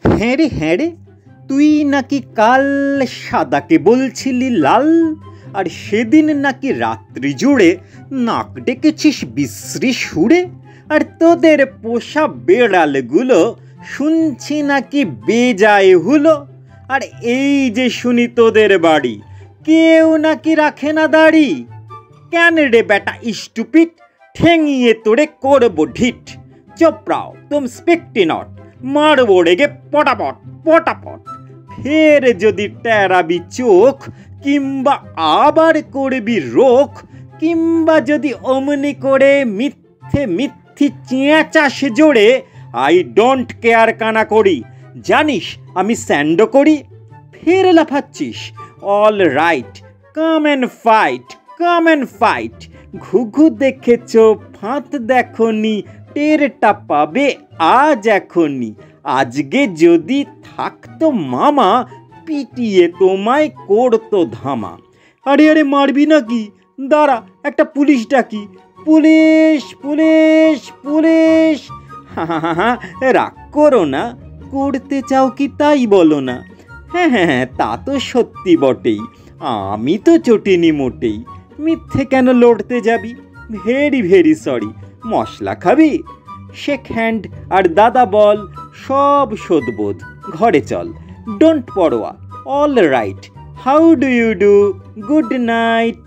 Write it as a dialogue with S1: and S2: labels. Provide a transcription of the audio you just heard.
S1: হ্যাঁ রে, তুই নাকি কাল সাদাকে বলছিলি লাল, আর সেদিন নাকি রাত্রি জুড়ে নাক ডেকেছিস বিশ্রী সুরে। আর তোদের পোষা বেড়ালগুলো শুনছি নাকি বেজায় হুলো। আর এই যে শুনি তোদের বাড়ি কেউ নাকি রাখে না দাড়ি। কেন রে বেটা স্টুপিড, ঠেঙিয়ে তোরে করবো ঢিট। চোপড়াও তুম স্পিকটি নট, মারবো রেগে পটাপট পটাপট। ফের যদি টেরাবি চোখ, কিংবা আবার করবি রোখ, কিংবা যদি অমনি করে মিথ্যে মিথ্যি চেঁচাস জোরে, আই ডোন্ট কেয়ার কানা করি। জানিস আমি স্যান্ডো করি। ফের লাফাচ্ছিস, all right, come and fight, come and fight. ঘুঘু দেখেছ ফাঁদ দেখনি, টেরটা পাবে আজ এখনই। আজকে যদি থাকতো মামা, পিটিয়ে তোমায় করতো ধামা। আরে মারবি নাকি? দাঁড়া একটা পুলিশ ডাকি। Police police police. হ্যাঁ, রাগ করো না, করতে চাও কি তাই বলো না। হ্যাঁ, তা তো সত্যি বটেই, আমি তো চটিনি মোটেই। মিথ্যে কেন লড়তে যাবি? Very very sorry. মশলা খাবি? শেক হ্যান্ড আর দাদা বল, সব শোধবোধ। ঘরে চল, ডোন্ট পরোয়া, all right. How do you do? Good night.